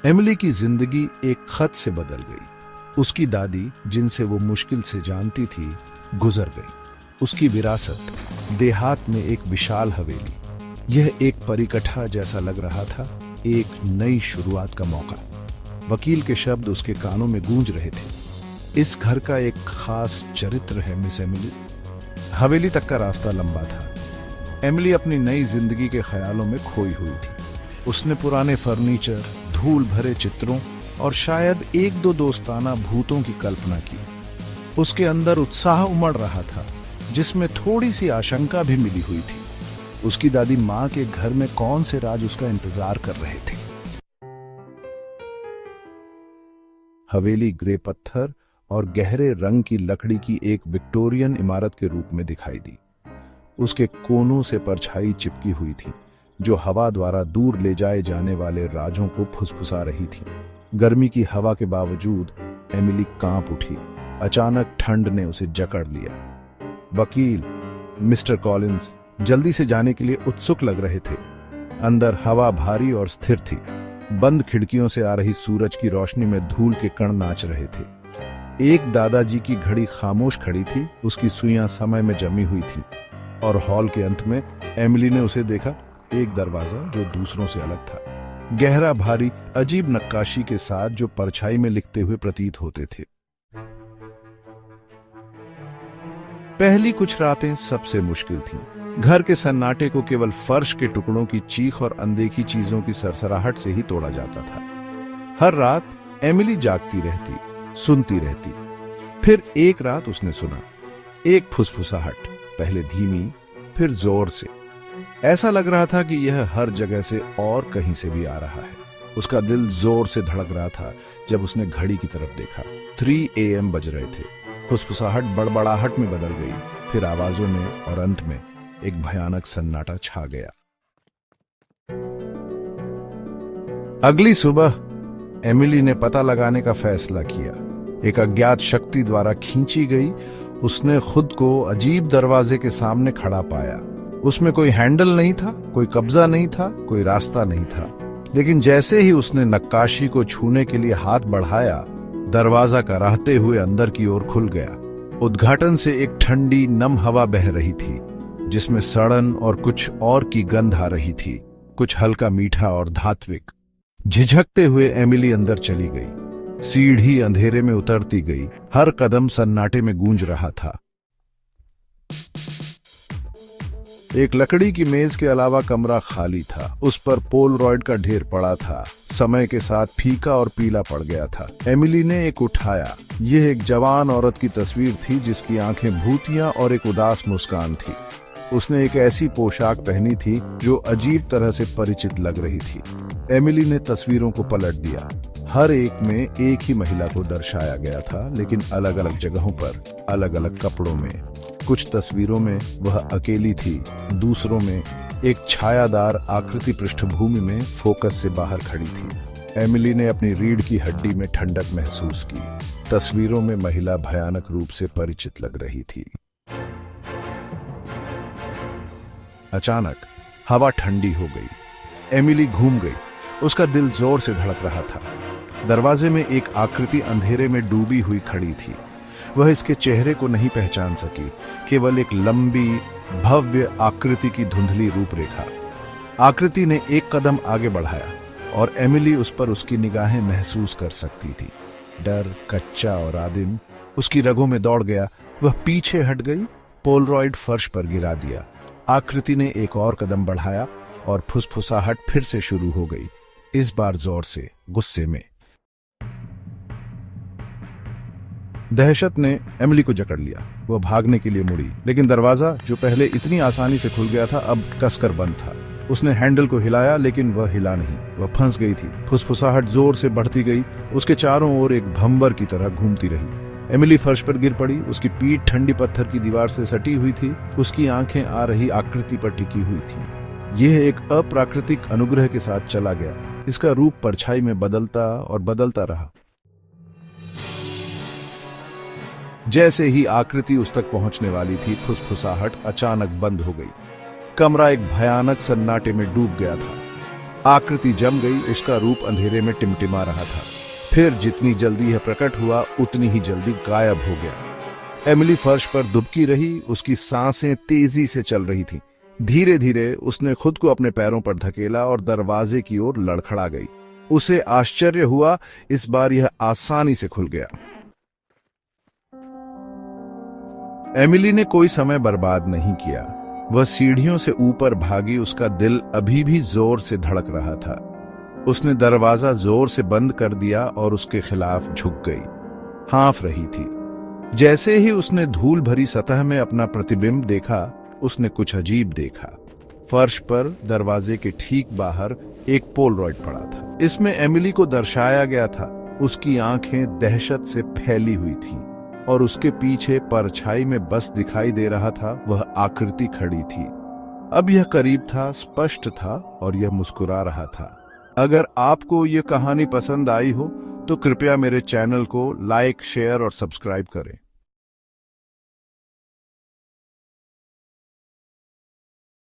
Emily की जिंदगी एक खत से बदल गई। उसकी दादी, जिनसे वो मुश्किल से जानती थी, गुजर गई। उसकी विरासत, देहात में एक विशाल हवेली, यह एक परिकठा जैसा लग रहा था, एक नई शुरुआत का मौका। वकील के शब्द उसके कानों में गूंज रहे थे। इस घर का एक खास चरित्र है मिस एमिली। हवेली तक का रास्ता लंबा था। एमिली अपनी नई जिंदगी के ख्यालों में खोई हुई थी। उसने पुराने फर्नीचर, धूल भरे चित्रों और शायद एक दो दोस्ताना भूतों की कल्पना की। उसके अंदर उत्साह उमड़ रहा था, जिसमें थोड़ी सी आशंका भी मिली हुई थी। उसकी दादी माँ के घर में कौन से राज उसका इंतजार कर रहे थे। हवेली ग्रे पत्थर और गहरे रंग की लकड़ी की एक विक्टोरियन इमारत के रूप में दिखाई दी। उसके कोनों से परछाई चिपकी हुई थी, जो हवा द्वारा दूर ले जाए जाने वाले राजों को फुसफुसा रही थी। गर्मी की हवा के बावजूद एमिली कांप उठी। अचानक ठंड ने उसे जकड़ लिया। वकील मिस्टर कॉलिंस जल्दी से जाने के लिए उत्सुक लग रहे थे। अंदर हवा भारी और स्थिर थी। बंद खिड़कियों से आ रही सूरज की रोशनी में धूल के कण नाच रहे थे। एक दादाजी की घड़ी खामोश खड़ी थी, उसकी सुइयां समय में जमी हुई थी। और हॉल के अंत में एमिली ने उसे देखा, एक दरवाजा जो दूसरों से अलग था, गहरा, भारी, अजीब नक्काशी के साथ, जो परछाई में लिखते हुए प्रतीत होते थे। पहली कुछ रातें सबसे मुश्किल थीं। घर के सन्नाटे को केवल फर्श के टुकड़ों की चीख और अनदेखी चीजों की सरसराहट से ही तोड़ा जाता था। हर रात एमिली जागती रहती, सुनती रहती। फिर एक रात उसने सुना, एक फुसफुसाहट, पहले धीमी, फिर जोर से। ऐसा लग रहा था कि यह हर जगह से और कहीं से भी आ रहा है। उसका दिल जोर से धड़क रहा था जब उसने घड़ी की तरफ देखा। 3 AM बज रहे थे। फुसफुसाहट बड़बड़ाहट में बदल गई, फिर आवाजों में, और अंत में एक भयानक सन्नाटा छा गया। अगली सुबह एमिली ने पता लगाने का फैसला किया। एक अज्ञात शक्ति द्वारा खींची गई, उसने खुद को अजीब दरवाजे के सामने खड़ा पाया। उसमें कोई हैंडल नहीं था, कोई कब्जा नहीं था, कोई रास्ता नहीं था। लेकिन जैसे ही उसने नक्काशी को छूने के लिए हाथ बढ़ाया, दरवाजा कराहते हुए अंदर की ओर खुल गया। उद्घाटन से एक ठंडी, नम हवा बह रही थी, जिसमें सड़न और कुछ और की गंध आ रही थी, कुछ हल्का मीठा और धात्विक। झिझकते हुए एमिली अंदर चली गई। सीढ़ी अंधेरे में उतरती गई, हर कदम सन्नाटे में गूंज रहा था। एक लकड़ी की मेज के अलावा कमरा खाली था। उस पर पोलरॉइड का ढेर पड़ा था, समय के साथ फीका और पीला पड़ गया था। एमिली ने एक उठाया। यह एक जवान औरत की तस्वीर थी, जिसकी आंखें भूतियां और एक उदास मुस्कान थी। उसने एक ऐसी पोशाक पहनी थी जो अजीब तरह से परिचित लग रही थी। एमिली ने तस्वीरों को पलट दिया। हर एक में एक ही महिला को दर्शाया गया था, लेकिन अलग अलग जगहों पर, अलग अलग कपड़ों में। कुछ तस्वीरों में वह अकेली थी, दूसरों में एक छायादार आकृति पृष्ठभूमि में फोकस से बाहर खड़ी थी। एमिली ने अपनी रीढ़ की हड्डी में ठंडक महसूस की। तस्वीरों में महिला भयानक रूप से परिचित लग रही थी। अचानक हवा ठंडी हो गई। एमिली घूम गई। उसका दिल जोर से धड़क रहा था। दरवाजे में एक आकृति अंधेरे में डूबी हुई खड़ी थी। वह इसके चेहरे को नहीं पहचान सकी, केवल एक लंबी, भव्य आकृति की धुंधली रूपरेखा। आकृति ने एक कदम आगे बढ़ाया और एमिली उस पर उसकी निगाहें महसूस कर सकती थी। डर, कच्चा और आदिम, उसकी रगों में दौड़ गया। वह पीछे हट गई, पोलरॉइड फर्श पर गिरा दिया। आकृति ने एक और कदम बढ़ाया और फुसफुसाहट फिर से शुरू हो गई, इस बार जोर से, गुस्से में। दहशत ने एमिली को जकड़ लिया। वह भागने के लिए मुड़ी, लेकिन दरवाजा, जो पहले इतनी आसानी से खुल गया था, अब कसकर बंद था। उसने हैंडल को हिलाया, लेकिन वह हिला नहीं। वह फंस गई थी। फुसफुसाहट जोर से बढ़ती गई, उसके चारों ओर एक भंवर की तरह घूमती रही। एमिली फर्श पर गिर पड़ी। उसकी पीठ ठंडी पत्थर की दीवार से सटी हुई थी। उसकी आंखें आ रही आकृति पर टिकी हुई थी। यह एक अप्राकृतिक अनुग्रह के साथ चला गया। इसका रूप परछाई में बदलता और बदलता रहा। जैसे ही आकृति उस तक पहुंचने वाली थी, फुसफुसाहट अचानक बंद हो गई। कमरा एक भयानक सन्नाटे में डूब गया था। आकृति जम गई, उसका रूप अंधेरे में टिमटिमा रहा था। फिर जितनी जल्दी यह प्रकट हुआ उतनी ही जल्दी गायब हो गया। एमिली फर्श पर दुबकी रही, उसकी सांसें तेजी से चल रही थीं। धीरे धीरे उसने खुद को अपने पैरों पर धकेला और दरवाजे की ओर लड़खड़ा गई। उसे आश्चर्य हुआ, इस बार यह आसानी से खुल गया। एमिली ने कोई समय बर्बाद नहीं किया। वह सीढ़ियों से ऊपर भागी, उसका दिल अभी भी जोर से धड़क रहा था। उसने दरवाजा जोर से बंद कर दिया और उसके खिलाफ झुक गई, हाँफ रही थी। जैसे ही उसने धूल भरी सतह में अपना प्रतिबिंब देखा, उसने कुछ अजीब देखा। फर्श पर दरवाजे के ठीक बाहर एक पोलरॉइड पड़ा था। इसमें एमिली को दर्शाया गया था। उसकी आंखें दहशत से फैली हुई थीं और उसके पीछे परछाई में बस दिखाई दे रहा था वह आकृति खड़ी थी। अब यह करीब था, स्पष्ट था और यह मुस्कुरा रहा था। अगर आपको यह कहानी पसंद आई हो तो कृपया मेरे चैनल को लाइक, शेयर और सब्सक्राइब करें।